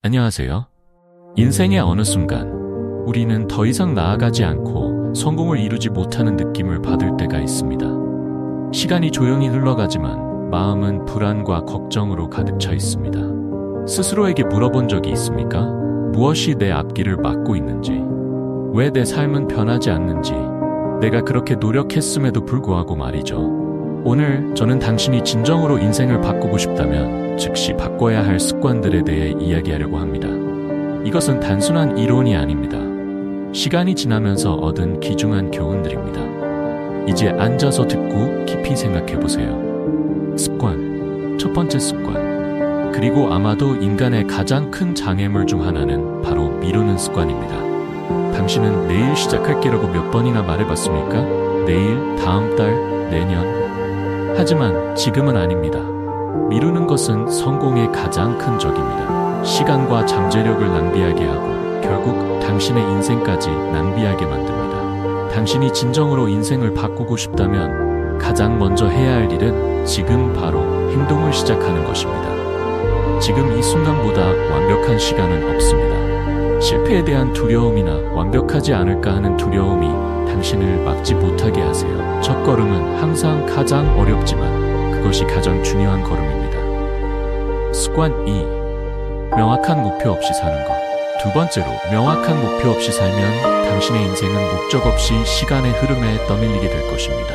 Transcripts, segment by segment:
안녕하세요. 인생의 어느 순간 우리는 더 이상 나아가지 않고 성공을 이루지 못하는 느낌을 받을 때가 있습니다. 시간이 조용히 흘러가지만 마음은 불안과 걱정으로 가득 차 있습니다. 스스로에게 물어본 적이 있습니까? 무엇이 내 앞길을 막고 있는지, 왜 내 삶은 변하지 않는지, 내가 그렇게 노력했음에도 불구하고 말이죠. 오늘 저는 당신이 진정으로 인생을 바꾸고 싶다면 즉시 바꿔야 할 습관들에 대해 이야기하려고 합니다. 이것은 단순한 이론이 아닙니다. 시간이 지나면서 얻은 귀중한 교훈들입니다. 이제 앉아서 듣고 깊이 생각해보세요. 습관, 첫 번째 습관. 그리고 아마도 인간의 가장 큰 장애물 중 하나는 바로 미루는 습관입니다. 당신은 내일 시작할게라고 몇 번이나 말해봤습니까? 내일, 다음 달, 내년. 하지만 지금은 아닙니다. 미루는 것은 성공의 가장 큰 적입니다. 시간과 잠재력을 낭비하게 하고 결국 당신의 인생까지 낭비하게 만듭니다. 당신이 진정으로 인생을 바꾸고 싶다면 가장 먼저 해야 할 일은 지금 바로 행동을 시작하는 것입니다. 지금 이 순간보다 완벽한 시간은 없습니다. 실패에 대한 두려움이나 완벽하지 않을까 하는 두려움이 당신을 막지 못하게 하세요. 첫 걸음은 항상 가장 어렵지만 그것이 가장 중요한 걸음입니다. 습관 2. 명확한 목표 없이 사는 것. 두 번째로, 명확한 목표 없이 살면 당신의 인생은 목적 없이 시간의 흐름에 떠밀리게 될 것입니다.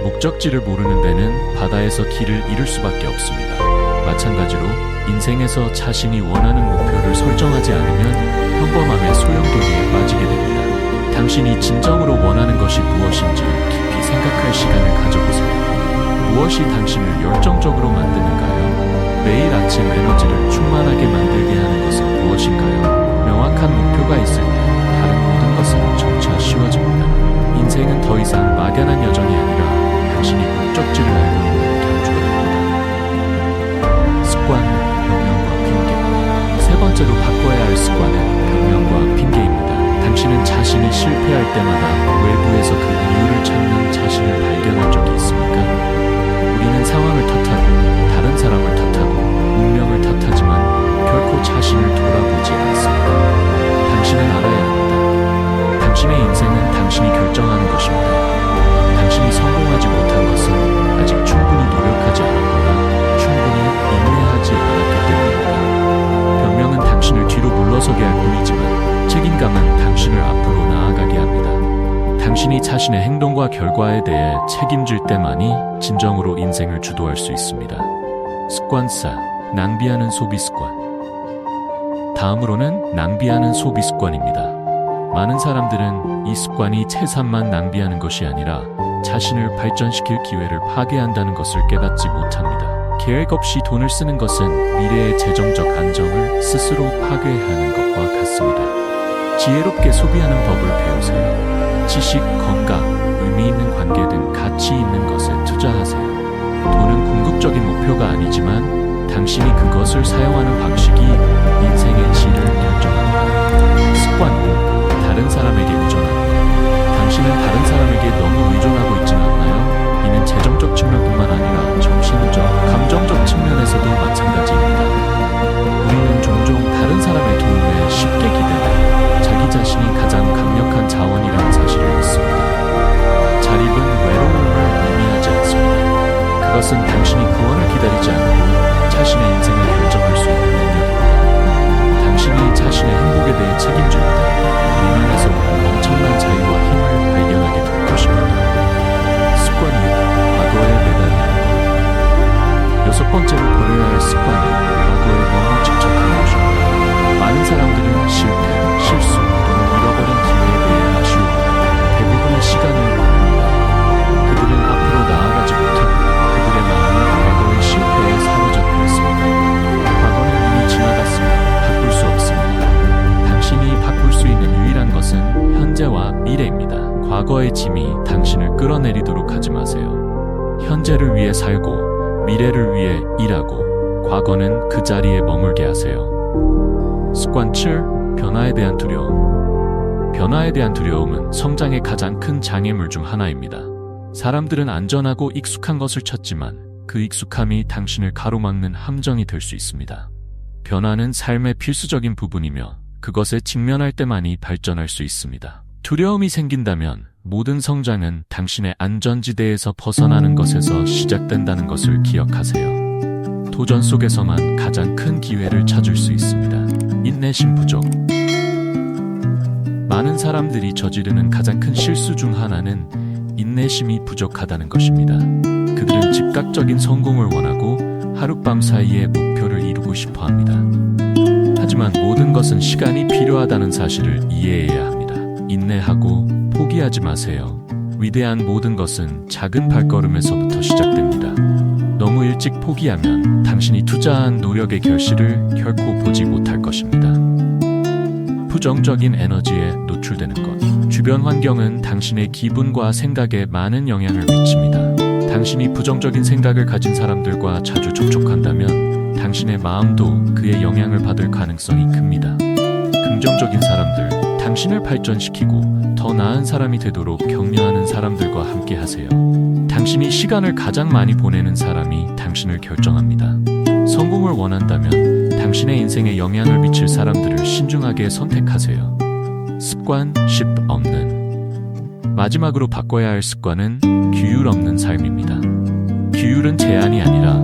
목적지를 모르는 데는 바다에서 길을 잃을 수밖에 없습니다. 마찬가지로 인생에서 자신이 원하는 목표를 설정하지 않으면 평범함의 소용돌이에 빠지게 됩니다. 당신이 진정으로 원하는 것이 무엇인지 깊이 생각할 시간을 가져보세요. 무엇이 당신을 열정적으로 만드는가요? 매일 아침 에너지를 충만하게 만들게 하는 것은 무엇인가요? 명확한 목표가 있을 때 다른 모든 것은 점차 쉬워집니다. 인생은 더 이상 막연한 여정이 아니라 당신이 목적지를 알고 있는 경주가 됩니다. 습관, 변명과 핑계. 세 번째로 바꿔야 할 습관은 변명과 핑계입니다. 당신은 자신이 실패할 때마다 외부에서 그 이유를 찾는 자신을 발견한 적이 있습니까? 우리는 상황을 탓하고 다른 사람을 탓하고 운명을 탓하지만 결코 자신을 돌아보지 않습니다. 당신은 알아야 합니다. 당신의 인생은 당신이 결정하는 것입니다. 당신이 성공하지 못한 것은 아직 충분히 노력하지 않았거나 충분히 인내하지 않았기 때문입니다. 변명은 당신을 뒤로 물러서게 할 뿐이지만 책임감은 당신을 앞으로 나아가게 합니다. 당신이 자신의 행동과 결과에 대해 책임질 때만이 진정으로 인생을 주도할 수 있습니다. 습관 4. 낭비하는 소비 습관. 다음으로는 낭비하는 소비 습관입니다. 많은 사람들은 이 습관이 재산만 낭비하는 것이 아니라 자신을 발전시킬 기회를 파괴한다는 것을 깨닫지 못합니다. 계획 없이 돈을 쓰는 것은 미래의 재정적 안정을 스스로 파괴하는 것과 같습니다. 지혜롭게 소비하는 법을 배우세요. 지식, 건강, 의미 있는 관계 등 가치 있는 것에 투자하세요. 돈은 궁극적인 목표가 아니지만 당신이 그것을 사용하는 방식이 인생의 질을 결정합니다. 습관 5. 다른 사람에게 의존하는. 당신은 다른 사람에게 너무 의존하고 있지는 않나요? 이는 재정적 측면뿐만 아니라 정신적, 감정적 측면에서도 마찬가지입니다. 우리는 종종 다른 사람의 도움에 쉽게 기대고 자기 자신이 가장 강력한 자원이라는 사실을 믿습니다. 자립은 외로움을 의미하지 않습니다. 그것은 당신이 구원을 기다리지 않고 자신의 인생을 결정할 수 있는 능력입니다. 당신이 자신의 행복에 대해 책임질 때 우리 안에서 엄청난 자유와 힘을 발견하게 될 것입니다. 습관 6. 과거에 매달리는 것. 여섯 번째로 버려야 할 습관은 과거에 너무 집착하는 것입니다. 많은 사람들은 실패, 실수 또는 잃어버린 기회에 대해 아쉬워하고 대부분의 시간을 보냅니다. 그들은 앞으로 나아가지 못하고 그들의 마음은 과거의 실패에 사로잡혀 있습니다. 과거는 이미 지나갔습니다. 바꿀 수 없습니다. 당신이 바꿀 수 있는 유일한 것은 현재와 미래입니다. 과거의 짐이 당신을 끌어내리도록 하지 마세요. 현재를 위해 살고 미래를 위해 일하고 과거는 그 자리에 머물게 하세요. 습관 7. 변화에 대한 두려움. 변화에 대한 두려움은 성장의 가장 큰 장애물 중 하나입니다. 사람들은 안전하고 익숙한 것을 찾지만 그 익숙함이 당신을 가로막는 함정이 될 수 있습니다. 변화는 삶의 필수적인 부분이며 그것에 직면할 때만이 발전할 수 있습니다. 두려움이 생긴다면 모든 성장은 당신의 안전지대에서 벗어나는 것에서 시작된다는 것을 기억하세요. 도전 속에서만 가장 큰 기회를 찾을 수 있습니다. 인내심 부족. 많은 사람들이 저지르는 가장 큰 실수 중 하나는 인내심이 부족하다는 것입니다. 그들은 즉각적인 성공을 원하고 하룻밤 사이에 목표를 이루고 싶어 합니다. 하지만 모든 것은 시간이 필요하다는 사실을 이해해야 합니다. 인내하고 포기하지 마세요. 위대한 모든 것은 작은 발걸음에서부터 시작됩니다. 너무 일찍 포기하면 당신이 투자한 노력의 결실을 결코 보지 못할 것입니다. 부정적인 에너지에 노출되는 것. 주변 환경은 당신의 기분과 생각에 많은 영향을 미칩니다. 당신이 부정적인 생각을 가진 사람들과 자주 접촉한다면 당신의 마음도 그의 영향을 받을 가능성이 큽니다. 긍정적인 사람들, 당신을 발전시키고 더 나은 사람이 되도록 격려하는 사람들과 함께 하세요. 당신이 시간을 가장 많이 보내는 사람이 당신을 결정합니다. 성공을 원한다면 당신의 인생에 영향을 미칠 사람들을 신중하게 선택하세요. 습관 10 없는. 마지막으로 바꿔야 할 습관은 규율 없는 삶입니다. 규율은 제한이 아니라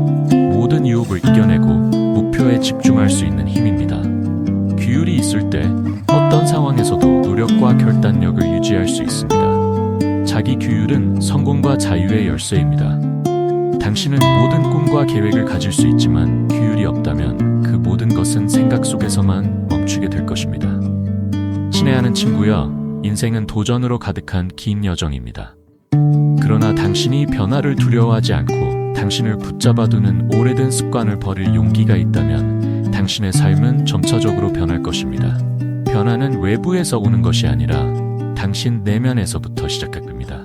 모든 유혹을 이겨내고 목표에 집중할 수 있는 힘입니다. 규율이 있을 때 어떤 상황에서도 노력과 결단력을 유지할 수 있습니다. 자기 규율은 성공과 자유의 열쇠입니다. 당신은 모든 꿈과 계획을 가질 수 있지만 규율이 없다면 그 모든 것은 생각 속에서만 멈추게 될 것입니다. 친애하는 친구여, 인생은 도전으로 가득한 긴 여정입니다. 그러나 당신이 변화를 두려워하지 않고 당신을 붙잡아두는 오래된 습관을 버릴 용기가 있다면 당신의 삶은 점차적으로 변할 것입니다. 변화는 외부에서 오는 것이 아니라 당신 내면에서부터 시작됩니다.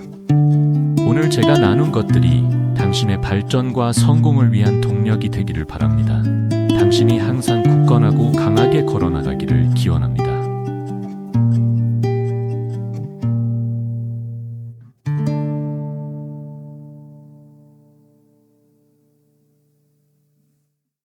오늘 제가 나눈 것들이 당신의 발전과 성공을 위한 동력이 되기를 바랍니다. 당신이 항상 굳건하고 강하게 걸어나가기를 기원합니다.